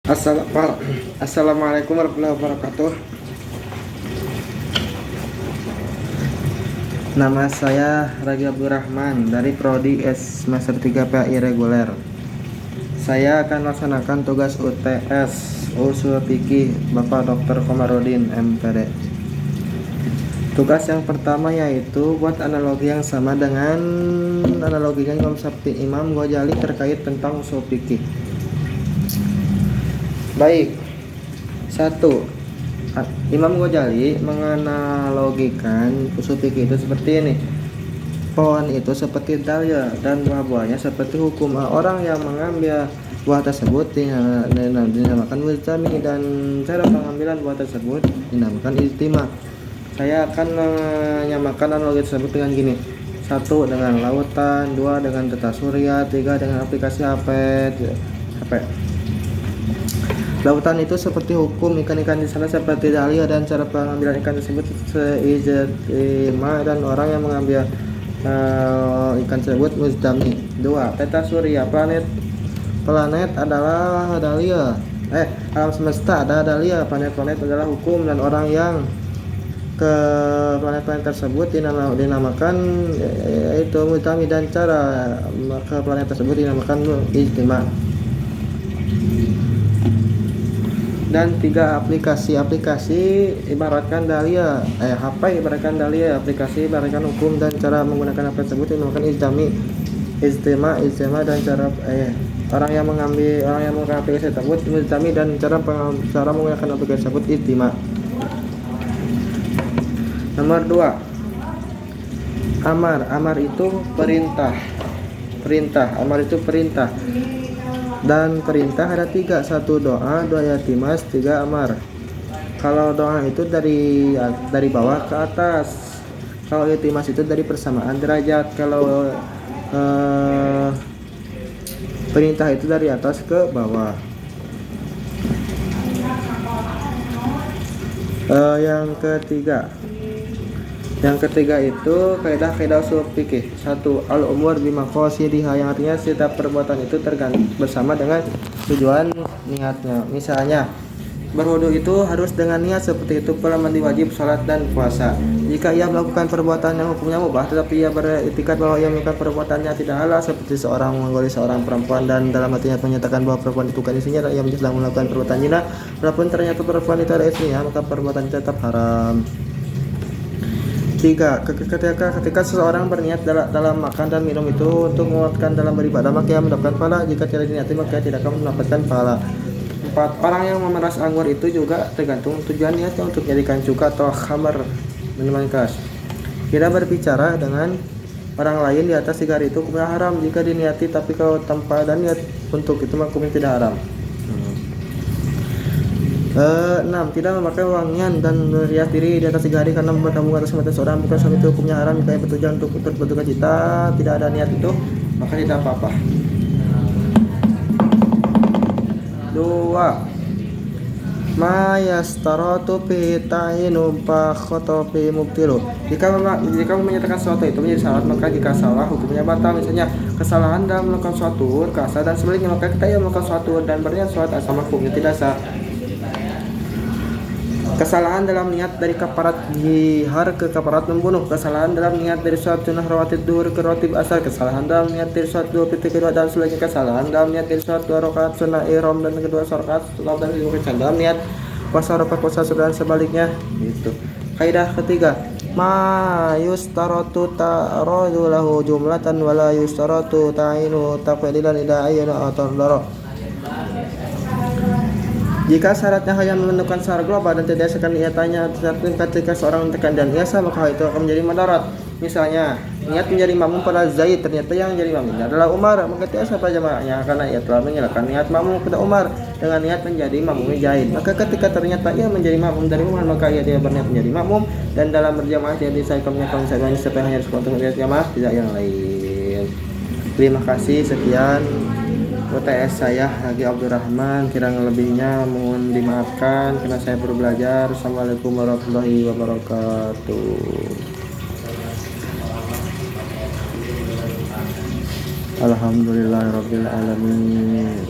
Assalamualaikum warahmatullahi wabarakatuh. Nama saya Ragi Abdurrahman dari Prodi S semester 3 PAI reguler. Saya akan laksanakan tugas UTS Usul Fikih Bapak Dr. Komarudin MPD. Tugas yang pertama yaitu buat analogi yang sama dengan analoginya Imam Ghazali terkait tentang usul fikih. Baik. 1. Imam Ghazali menganalogikan usul fikih itu seperti ini. Pohon itu seperti dahlia dan buah-buahnya seperti hukum. Orang yang mengambil buah tersebut dinamakan mujtami dan cara pengambilan buah tersebut dinamakan ijtima. Saya akan menyamakan analogi tersebut dengan gini. 1 dengan lautan, 2 dengan tata surya, 3 dengan aplikasi HP. Lautan itu seperti hukum, ikan-ikan di sana seperti dahlia dan cara pengambilan ikan tersebut seijtima dan orang yang mengambil ikan tersebut mujtami. 2. Tata surya, planet adalah dahlia. Alam semesta ada dahlia, planet adalah hukum dan orang yang ke planet-planet tersebut dinamakan itu mujtami dan cara ke planet tersebut dinamakan ijtima. Dan 3. Aplikasi ibaratkan dahlia, HP ibaratkan dahlia, aplikasi ibaratkan hukum dan cara menggunakan HP tersebut dinamakan ijtima dan cara orang yang menggunakan aplikasi tersebut mujtami dan cara menggunakan aplikasi tersebut ijtima. Nomor 2. Amar itu perintah. Amar itu perintah. Dan perintah ada 3. 1 doa, 2 yatimas, 3 amar. Kalau doa itu dari bawah ke atas. Kalau yatimas itu dari persamaan derajat. Kalau perintah itu dari atas ke bawah. Yang ketiga itu kaidah usul fikih. 1. Al-umur bimaqasidiha, yang artinya setiap perbuatan itu tergantung bersama dengan tujuan niatnya. Misalnya, berwudu itu harus dengan niat seperti itu pula mandi wajib, salat dan puasa. Jika ia melakukan perbuatan yang hukumnya mubah tetapi ia beriktikad bahwa ia melakukan perbuatannya tidak halal, seperti seorang menggoli seorang perempuan dan dalam hatinya menyatakan bahwa perempuan itu bukan istrinya dan ia sedang melakukan perbuatan zina, walaupun ternyata perempuan itu adalah istrinya, maka perbuatan itu tetap haram. 3. Ketika seseorang berniat dalam makan dan minum itu untuk menguatkan dalam beribadah, maka ia mendapatkan pahala. Jika tidak diniati, maka ia tidak akan mendapatkan pahala. 4. Orang yang memeras anggur itu juga tergantung tujuan niatnya untuk menjadikan cuka atau khamar, minuman keras. Tidak berbicara dengan orang lain di atas 3 hari itu hukumnya haram jika diniati, tapi kalau tanpa ada niat untuk itu maka hukumnya tidak haram. 6. Tidak memakai wangian dan merias diri di atas 3 hari karena membuat tamu atas kematian seorang bukan suami itu hukumnya haram jika bertujuan untuk berduka cita, tidak ada niat itu maka tidak apa-apa. 2. Ma yastaratu fi ta'inu fa khatafi mubtilu. Jika menyatakan sesuatu itu menjadi syarat, maka jika salah hukumnya batal. Misalnya kesalahan dalam melakukan suatu kasar dan sebaliknya, maka kita yang melakukan suatu dan berniat suatu asal hukumnya tidak sah. Kesalahan dalam niat dari kafarat jihar ke kafarat membunuh. Kesalahan dalam niat dari sholat sunnah rawatib duhur ke rawatib asar. Kesalahan dalam niat dari sholat 2 titik kedua dan selanjutnya. Kesalahan dalam niat dari sholat 2 rakaat sunnah ihram dan kedua rakaat salat dan kedua dalam niat puasa rakaat puasa sunnah dan sebaliknya. Itu. Kaidah ketiga. Ma yustaratu ta'radu lahu jumlatan wala yustaratu ta'inu taqdilan ila ayyana atau darah. Jika syaratnya hanya menentukan secara global dan tidak seakan niatannya ketika seorang menekan dan biasa, maka itu akan menjadi madarat. Misalnya, niat menjadi makmum pada Zaid, ternyata yang menjadi makmumnya adalah Umar, maka tidak siapa jamaahnya karena ia telah menyalahkan niat makmum pada Umar dengan niat menjadi makmumnya Zaid. Maka ketika ternyata ia menjadi makmum dari Umar, maka ia tidak berniat menjadi makmum dan dalam berjamaah dia disahkan misalnya seperti hanya untuk melihat jamaah, tidak yang lain. Terima kasih, sekian UTS saya Ragi Abdurrahman, kurang lebihnya mohon dimaafkan karena saya baru belajar. Assalamualaikum warahmatullahi wabarakatuh. Alhamdulillahirabbil alamin.